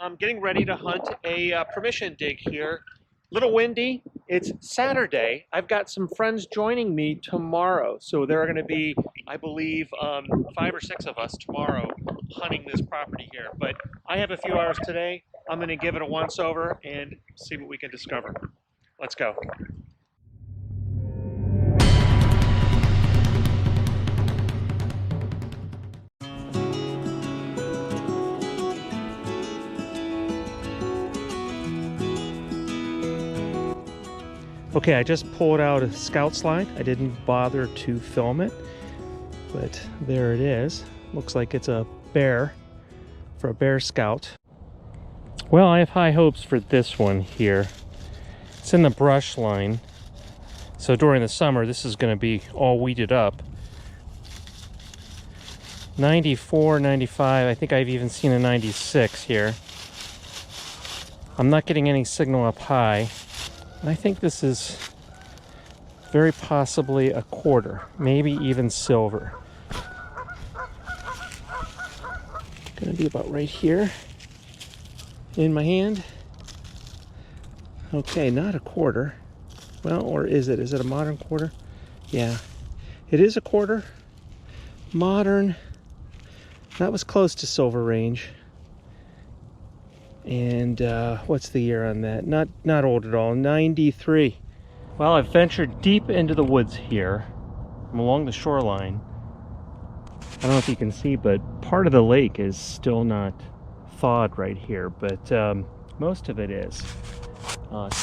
I'm getting ready to hunt a permission dig here. Little windy. It's Saturday. I've got some friends joining me tomorrow. So there are going to be, I believe, 5 or 6 of us tomorrow hunting this property here. But I have a few hours today. I'm going to give it a once over and see what we can discover. Let's go. Okay, I just pulled out a scout slide. I didn't bother to film it, but there it is. Looks like it's a bear for a bear scout. Well, I have high hopes for this one here. It's in the brush line. So during the summer, this is going to be all weeded up. 94, 95, I think I've even seen a 96 here. I'm not getting any signal up high. I think this is very possibly a quarter, maybe even silver. Gonna be about right here in my hand. Okay, not a quarter. Well, or is it? Is it a modern quarter? Yeah, it is a quarter. Modern. That was close to silver range. And what's the year on that? Not old at all. 93. Well, I've ventured deep into the woods here. I'm along the shoreline. I don't know if you can see, but part of the lake is still not thawed right here, but most of it is.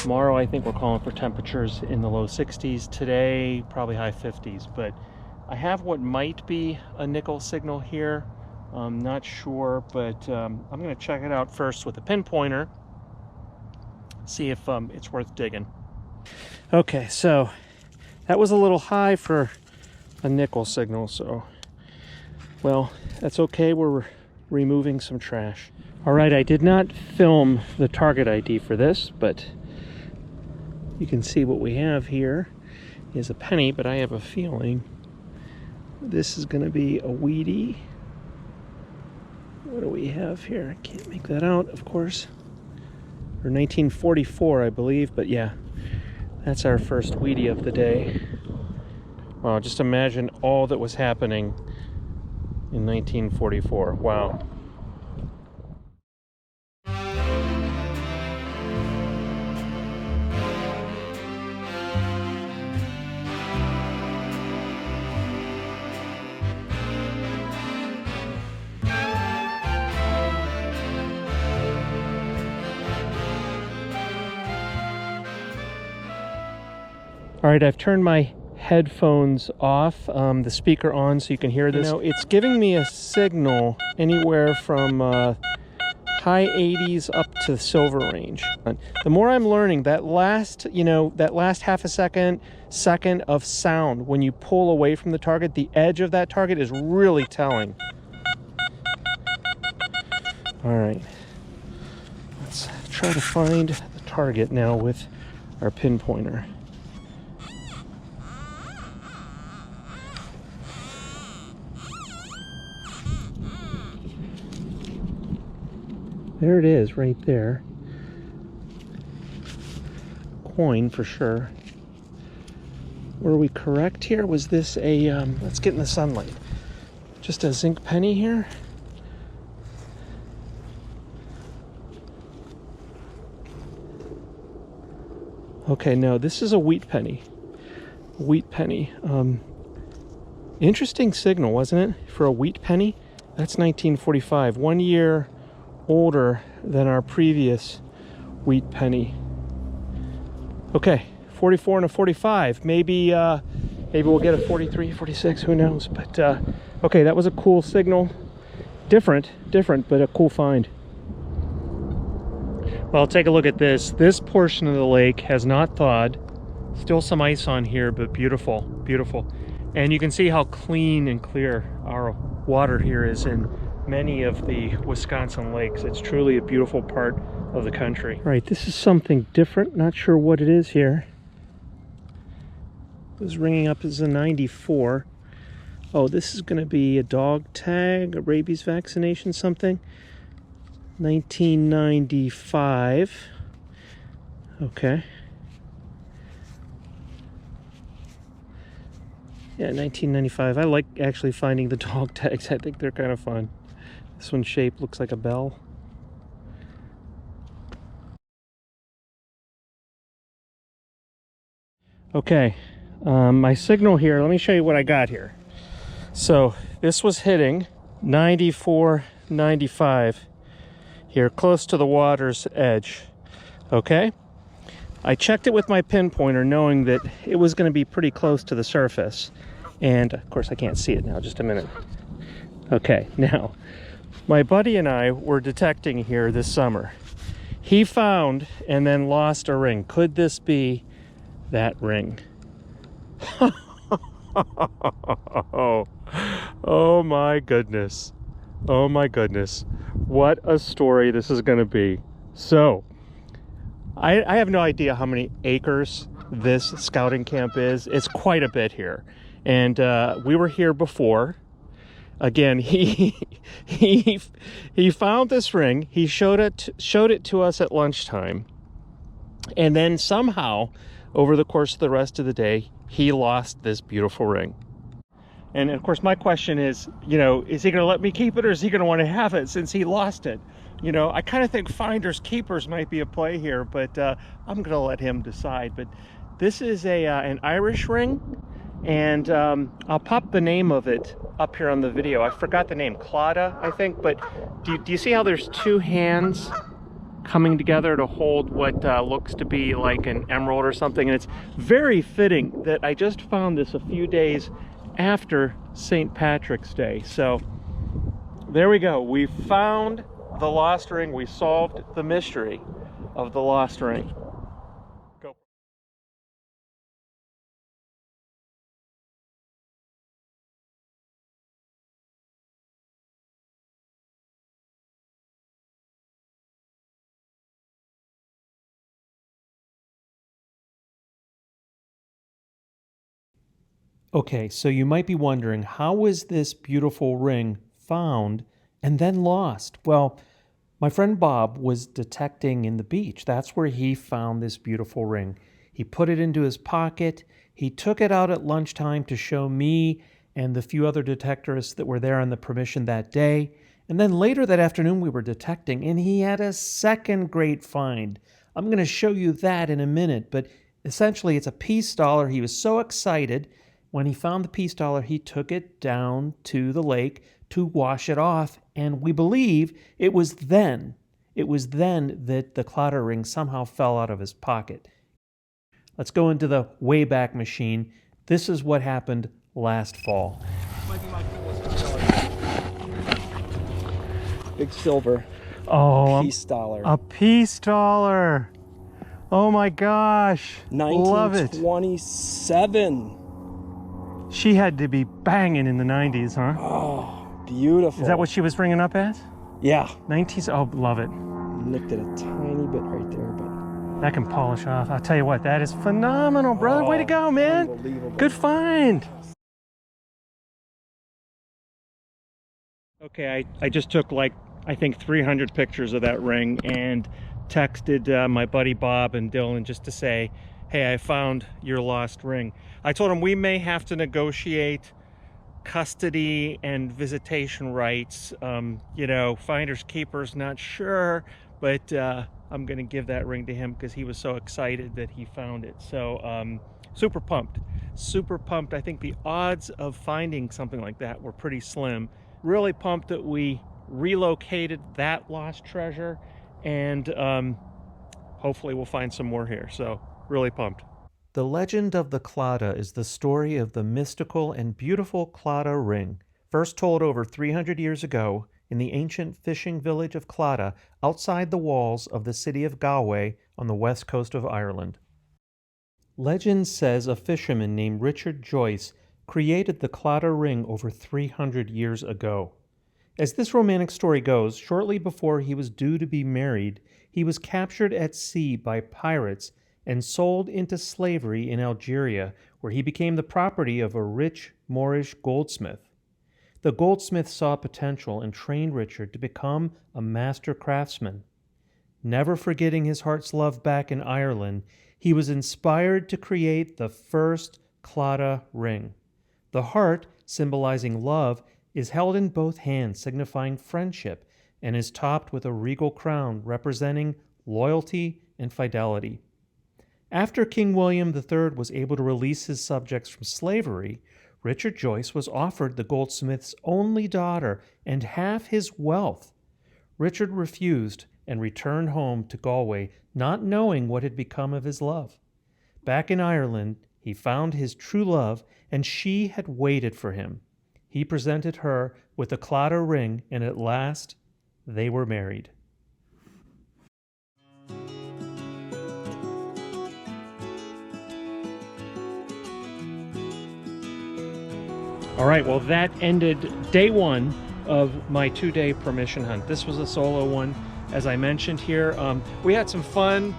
Tomorrow, I think we're calling for temperatures in the low 60s. Today, probably high 50s. But I have what might be a nickel signal here. I'm not sure, but I'm going to check it out first with a pinpointer, see if it's worth digging. Okay, so that was a little high for a nickel signal, so, well, that's okay. We're removing some trash. All right, I did not film the target ID for this, but you can see what we have here is a penny, but I have a feeling this is going to be a weedy. What do we have here? I can't make that out, of course. Or 1944, I believe, but yeah, that's our first weedy of the day. Wow, just imagine all that was happening in 1944. Wow. All right, I've turned my headphones off, the speaker on so you can hear this. You know, it's giving me a signal anywhere from high 80s up to silver range. The more I'm learning, that last half a second of sound when you pull away from the target, the edge of that target is really telling. All right, let's try to find the target now with our pinpointer. There it is, right there. Coin for sure. Were we correct here? Was this a, let's get in the sunlight. Just a zinc penny here? Okay, no, this is a wheat penny. Wheat penny. Interesting signal, wasn't it? For a wheat penny? That's 1945. 1 year older than our previous wheat penny. Okay, 44 and a 45. Maybe we'll get a 43, 46, who knows? But okay, that was a cool signal. Different, but a cool find. Well, take a look at this. This portion of the lake has not thawed. Still some ice on here, but beautiful, beautiful. And you can see how clean and clear our water here is in many of the Wisconsin lakes. It's truly a beautiful part of the country. Right, this is something different. Not sure what it is here. It was ringing up as a 94. Oh, this is going to be a dog tag, a rabies vaccination, something. 1995. Okay. Yeah, 1995. I like actually finding the dog tags. I think they're kind of fun. This one's shape looks like a bell. Okay, my signal here, let me show you what I got here. So this was hitting 94, 95 here, close to the water's edge. Okay, I checked it with my pinpointer knowing that it was going to be pretty close to the surface. And of course I can't see it now, just a minute. Okay, now my buddy and I were detecting here this summer. He found and then lost a ring. Could this be that ring? Oh my goodness. Oh my goodness. What a story this is going to be. So, I have no idea how many acres this scouting camp is. It's quite a bit here. And we were here before. Again, he found this ring. He showed it to us at lunchtime. And then somehow, over the course of the rest of the day, he lost this beautiful ring. And of course, my question is, you know, is he going to let me keep it, or is he going to want to have it since he lost it? You know, I kind of think finders keepers might be a play here, but I'm going to let him decide. But this is an Irish ring, and I'll pop the name of it up here on the video. I forgot the name, Claddagh, I think. But do you see how there's two hands coming together to hold what looks to be like an emerald or something? And it's very fitting that I just found this a few days after St. Patrick's Day. So there we go. We found the lost ring. We solved the mystery of the lost ring. Go. Okay, so you might be wondering, how was this beautiful ring found and then lost? Well, my friend Bob was detecting in the beach. That's where he found this beautiful ring. He put it into his pocket. He took it out at lunchtime to show me and the few other detectorists that were there on the permission that day. And then later that afternoon, we were detecting, and he had a second great find. I'm going to show you that in a minute, but essentially it's a peace dollar. He was so excited. When he found the peace dollar, he took it down to the lake to wash it off, and we believe it was then that the Claddagh ring somehow fell out of his pocket. Let's go into the Wayback Machine. This is what happened last fall. Big silver. Oh, peace dollar. A peace dollar. Oh my gosh. Love it. 1927. She had to be banging in the 90s, huh? Oh, beautiful. Is that what she was ringing up as? Yeah. 19s? Oh, love it. Nicked it a tiny bit right there, but that can polish off. I'll tell you what, that is phenomenal, brother. Way to go, man. Unbelievable. Good find. Okay, I just took like, I think 300 pictures of that ring and texted my buddy Bob and Dylan just to say, hey, I found your lost ring. I told him we may have to negotiate custody and visitation rights. You know, finders keepers, not sure, but I'm gonna give that ring to him because he was so excited that he found it. So super pumped. I think the odds of finding something like that were pretty slim. Really pumped that we relocated that lost treasure, and hopefully we'll find some more here. So really pumped. The legend of the Claddagh is the story of the mystical and beautiful Claddagh ring, first told over 300 years ago in the ancient fishing village of Claddagh outside the walls of the city of Galway on the west coast of Ireland. Legend says a fisherman named Richard Joyce created the Claddagh ring over 300 years ago. As this romantic story goes, shortly before he was due to be married, he was captured at sea by pirates and sold into slavery in Algeria, where he became the property of a rich Moorish goldsmith. the goldsmith saw potential and trained Richard to become a master craftsman. Never forgetting his heart's love back in Ireland, he was inspired to create the first Claddagh ring. The heart, symbolizing love, is held in both hands, signifying friendship, and is topped with a regal crown representing loyalty and fidelity. After King William III was able to release his subjects from slavery, Richard Joyce was offered the goldsmith's only daughter and half his wealth. Richard refused and returned home to Galway, not knowing what had become of his love. Back in Ireland, he found his true love, and she had waited for him. He presented her with a Claddagh ring, and at last they were married. All right, well, that ended day one of my 2-day permission hunt. This was a solo one, as I mentioned here. We had some fun.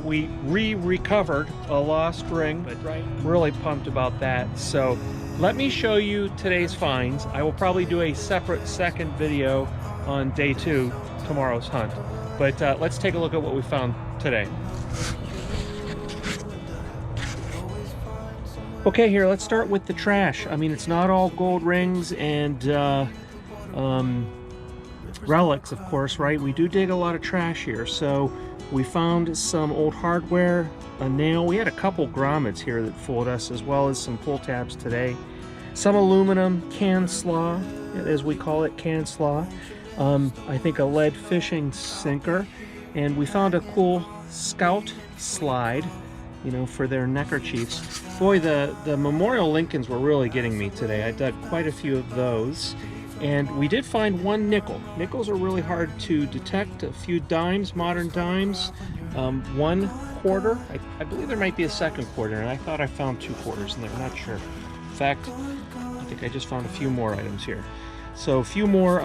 We recovered a lost ring, but really pumped about that. So let me show you today's finds. I will probably do a separate second video on day 2, tomorrow's hunt. But let's take a look at what we found today. Okay, here, let's start with the trash. I mean, it's not all gold rings and relics, of course, right? We do dig a lot of trash here. So we found some old hardware, a nail. We had a couple grommets here that fooled us, as well as some pull tabs today. Some aluminum, can slaw, as we call it, can slaw. I think a lead fishing sinker. And we found a cool scout slide, you know, for their neckerchiefs. Boy, the Memorial Lincolns were really getting me today. I dug quite a few of those. And we did find one nickel. Nickels are really hard to detect. A few dimes, modern dimes, 1 quarter. I believe there might be a 2nd quarter, and I thought I found 2 quarters in there. I'm not sure. In fact, I think I just found a few more items here. So a few more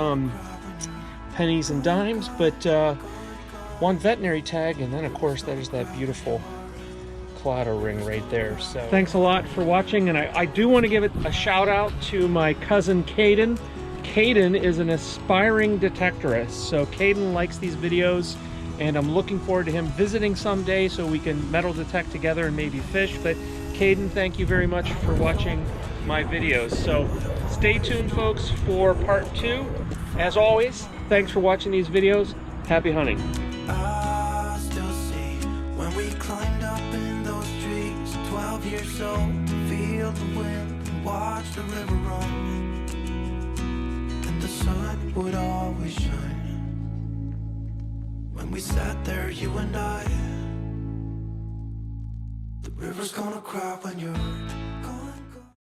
pennies and dimes, but one veterinary tag, and then of course there's that beautiful Claddagh ring right there. So thanks a lot for watching, and I do want to give it a shout out to my cousin Caden. Caden is an aspiring detectorist, so Caden likes these videos, and I'm looking forward to him visiting someday so we can metal detect together and maybe fish. But Caden, thank you very much for watching my videos. So stay tuned, folks, for part 2. As always, thanks for watching these videos. Happy hunting. I still see when we climbed up in those trees, 12 years old, to feel the wind and watch the river run. The sun would always shine when we sat there, you and I. The river's gonna cry when you're gone.